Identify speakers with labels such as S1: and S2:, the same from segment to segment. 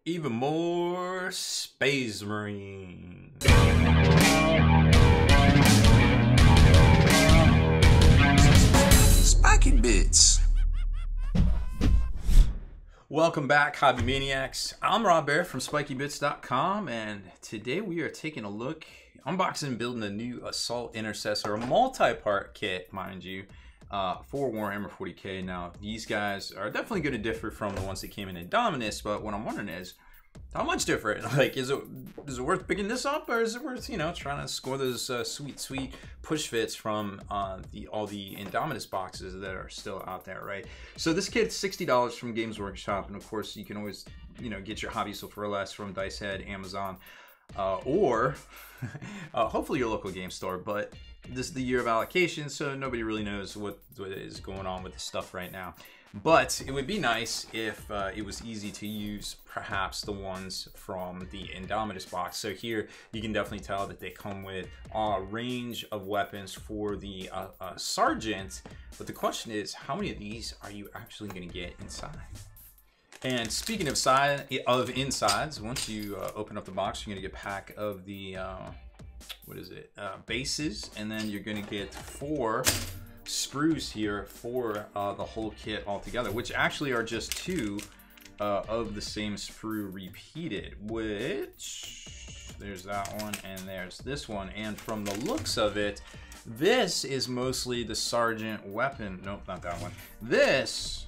S1: even more Space Marine.
S2: Spiky Bits.
S1: Welcome back, Hobby Maniacs. I'm Rob Bear from SpikyBits.com, and today we are taking a look, unboxing and building a new Assault Intercessor, a multi-part kit, mind you, for Warhammer 40k. Now, these guys are definitely going to differ from the ones that came in Indominus, but what I'm wondering is, how much different? Like, is it worth picking this up, or is it worth, trying to score those sweet push fits from all the Indominus boxes that are still out there, right? So this kit's $60 from Games Workshop, and of course you can always, get your hobby for less from Dice Head, Amazon, or hopefully your local game store. But this is the year of allocation, so nobody really knows what is going on with this stuff right now. But it would be nice if it was easy to use, perhaps the ones from the Indominus box. So here you can definitely tell that they come with a range of weapons for the Sergeant. But the question is, how many of these are you actually going to get inside? And speaking of insides, once you open up the box, you're going to get a pack of the, bases, and then you're going to get 4 sprues here for the whole kit altogether, which actually are just 2 of the same sprue repeated, which there's that one and there's this one. And from the looks of it, this is mostly the Sergeant weapon. Nope, not that one. This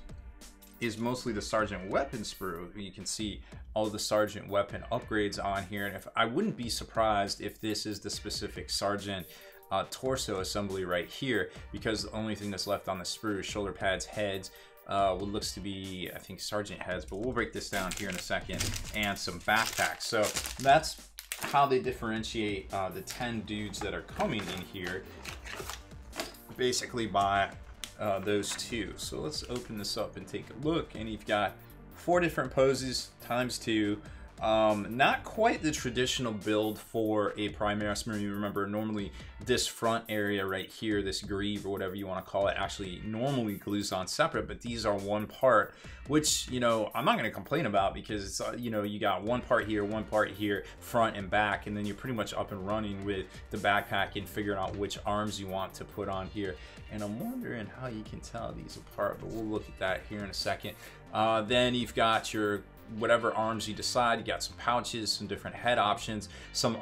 S1: is mostly the Sergeant weapon sprue. You can see all the Sergeant weapon upgrades on here, and I wouldn't be surprised if this is the specific Sergeant torso assembly right here, because the only thing that's left on the sprue is shoulder pads, heads, what looks to be, I think, Sergeant heads, but we'll break this down here in a second, and some backpacks. So that's how they differentiate the 10 dudes that are coming in here, basically by those 2. So let's open this up and take a look, and you've got 4 different poses times 2. Not quite the traditional build for a Primaris Marine. Remember, normally this front area right here, this greave or whatever you want to call it, actually normally glues on separate, but these are one part, which, I'm not going to complain about, because it's, you got one part here, front and back, and then you're pretty much up and running with the backpack and figuring out which arms you want to put on here. And I'm wondering how you can tell these apart, but we'll look at that here in a second. Then you've got your whatever arms you decide. You got some pouches, some different head options, some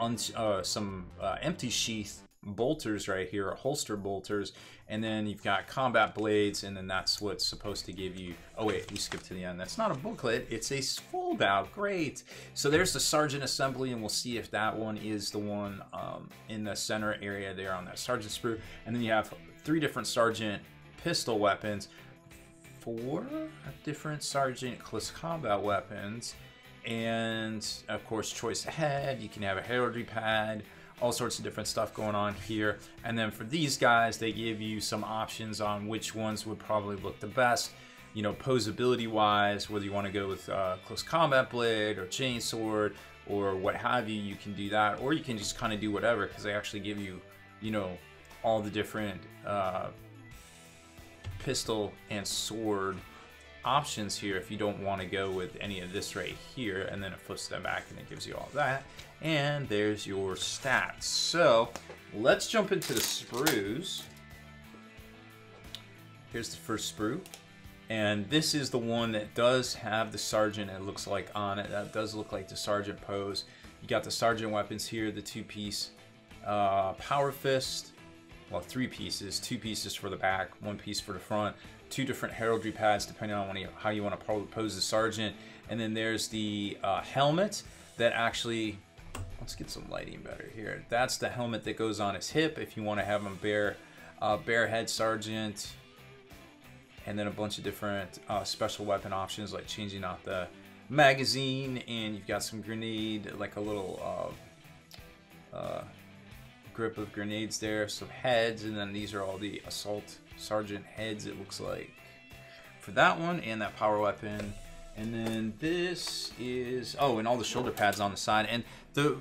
S1: empty sheath bolters right here, or holster bolters, and then you've got combat blades, and then that's what's supposed to give you, oh wait, we skipped to the end. That's not a booklet, it's a fold out. Great. So there's the Sergeant assembly, and we'll see if that one is the one in the center area there on that Sergeant sprue. And then you have 3 different Sergeant pistol weapons, 4 different Sergeant close combat weapons, and of course choice head. You can have a heraldry pad, all sorts of different stuff going on here. And then for these guys, they give you some options on which ones would probably look the best, posability wise, whether you want to go with close combat blade or chainsword or what have you. You can do that, or you can just kind of do whatever, because they actually give you, all the different pistol and sword options here if you don't want to go with any of this right here. And then it flips them back and it gives you all that, and there's your stats. So let's jump into the sprues. Here's the first sprue, and this is the one that does have the Sergeant, it looks like, on it. That does look like the Sergeant pose. You got the Sergeant weapons here, the 2-piece power fist. Well, 3 pieces, 2 pieces for the back, 1 piece for the front, 2 different heraldry pads depending on how you want to pose the Sergeant. And then there's the helmet that actually, let's get some lighting better here. That's the helmet that goes on his hip if you want to have him bare head Sergeant. And then a bunch of different special weapon options, like changing out the magazine, and you've got some grenade, like a little grip of grenades there, some heads, and then these are all the Assault Sergeant heads, it looks like, for that one, and that power weapon. And then this is, oh, and all the shoulder pads on the side. And the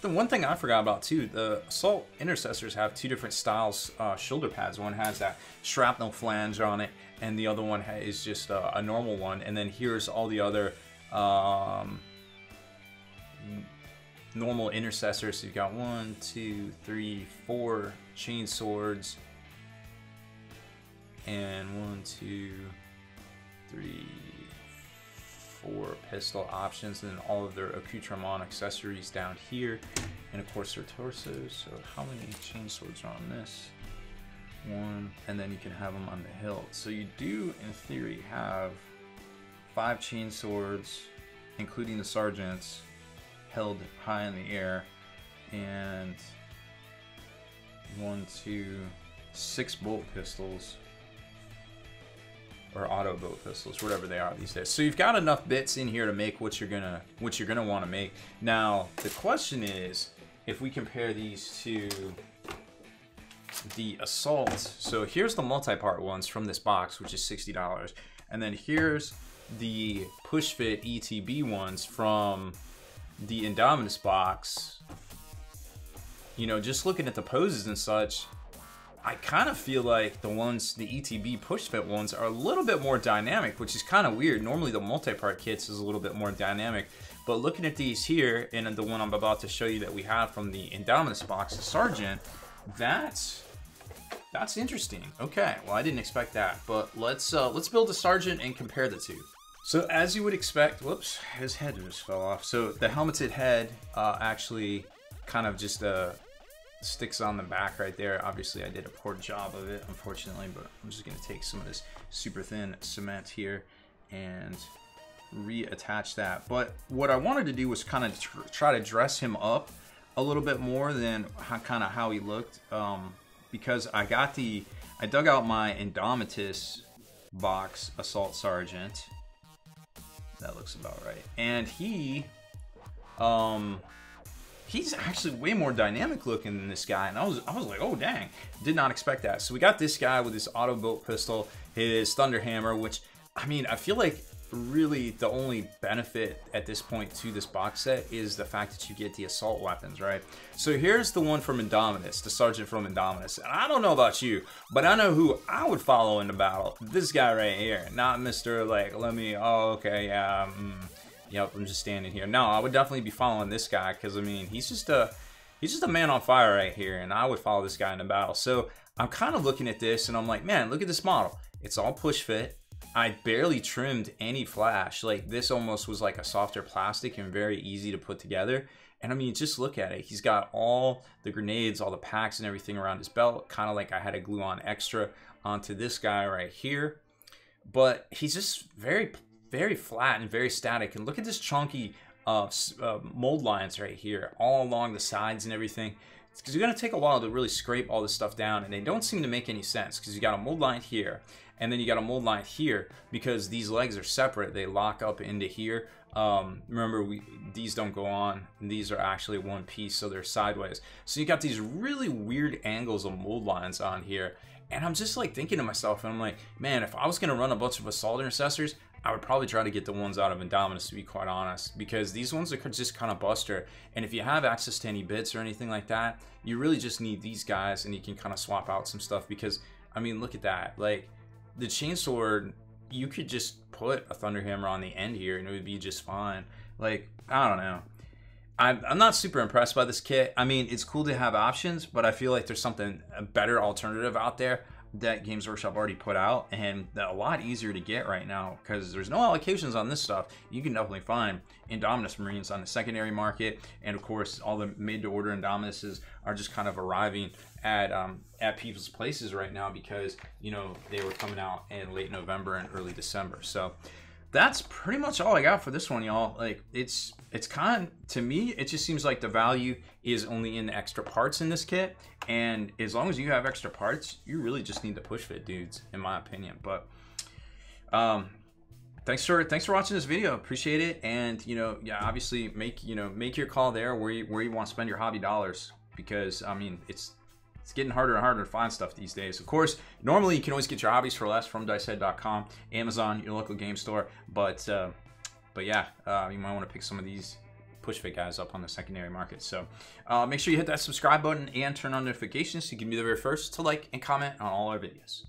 S1: one thing I forgot about too, the Assault Intercessors have 2 different styles shoulder pads. One has that shrapnel flange on it, and the other one is just a normal one. And then here's all the other normal intercessors. So you've got 1, 2, 3, 4 chain swords, and 1, 2, 3, 4 pistol options, and then all of their accoutrement accessories down here, and of course their torsos. So how many chain swords are on this? 1, and then you can have them on the hilt. So you do, in theory, have 5 chain swords, including the sergeants, held high in the air, and 1, 2, 6 bolt pistols, or auto bolt pistols, whatever they are these days. So you've got enough bits in here to make what you're gonna want to make. Now the question is, if we compare these to the Assault, so here's the multi-part ones from this box, which is $60, and then here's the push fit ETB ones from the Indominus box. You know, just looking at the poses and such, I kind of feel like the ETB push fit ones are a little bit more dynamic, which is kind of weird. Normally the multi-part kits is a little bit more dynamic, but looking at these here, and the one I'm about to show you that we have from the Indominus box, the Sergeant, that's interesting. Okay, well, I didn't expect that, but let's build a Sergeant and compare the two. So as you would expect, whoops, his head just fell off. So the helmeted head actually kind of just sticks on the back right there. Obviously I did a poor job of it, unfortunately, but I'm just gonna take some of this super thin cement here and reattach that. But what I wanted to do was kind of try to dress him up a little bit more than how he looked, because I dug out my Indomitus box Assault Sergeant. That looks about right. And he's actually way more dynamic looking than this guy, and I was like, oh dang, did not expect that. So we got this guy with his auto bolt pistol, his thunder hammer, which, I mean, I feel like really the only benefit at this point to this box set is the fact that you get the assault weapons, right? So here's the one from Indominus, the Sergeant from Indominus. And I don't know about you, but I know who I would follow into battle. This guy right here, not Mr. like, oh, okay, yeah, yep, I'm just standing here. No, I would definitely be following this guy, because I mean, he's just a man on fire right here, and I would follow this guy into battle. So I'm kind of looking at this and I'm like, man, look at this model. It's all push fit. I barely trimmed any flash. Like, this almost was like a softer plastic and very easy to put together. And I mean, just look at it. He's got all the grenades, all the packs and everything around his belt, kind of like I had to glue on extra onto this guy right here. But he's just very, very flat and very static. And look at this chunky mold lines right here, all along the sides and everything. It's because you're going to take a while to really scrape all this stuff down, and they don't seem to make any sense, because you got a mold line here, and then you got a mold line here, because these legs are separate. They lock up into here. Remember, these don't go on, and these are actually one piece, so they're sideways. So you got these really weird angles of mold lines on here, and I'm just like thinking to myself, and I'm like, man, if I was going to run a bunch of Assault Intercessors, I would probably try to get the ones out of Indominus, to be quite honest, because these ones are just kind of buster. And if you have access to any bits or anything like that, you really just need these guys, and you can kind of swap out some stuff. Because, I mean, look at that. Like, the chainsword, you could just put a thunder hammer on the end here and it would be just fine. Like, I don't know. I'm not super impressed by this kit. I mean, it's cool to have options, but I feel like there's a better alternative out there that Games Workshop already put out, and a lot easier to get right now, because there's no allocations on this stuff. You can definitely find Indominus Marines on the secondary market, and of course all the made-to-order Indominuses are just kind of arriving at people's places right now, because, you know, they were coming out in late November and early December. So that's pretty much all I got for this one, y'all. Like, it's kind of, to me, it just seems like the value is only in the extra parts in this kit, and as long as you have extra parts, you really just need the push fit dudes, in my opinion. But thanks for watching this video. Appreciate it. And, you know, yeah, obviously make your call there where you want to spend your hobby dollars, because I mean, it's getting harder and harder to find stuff these days. Of course, normally you can always get your hobbies for less from dicehead.com, Amazon, your local game store. But yeah, you might want to pick some of these push fit guys up on the secondary market. So make sure you hit that subscribe button and turn on notifications so you can be the very first to like and comment on all our videos.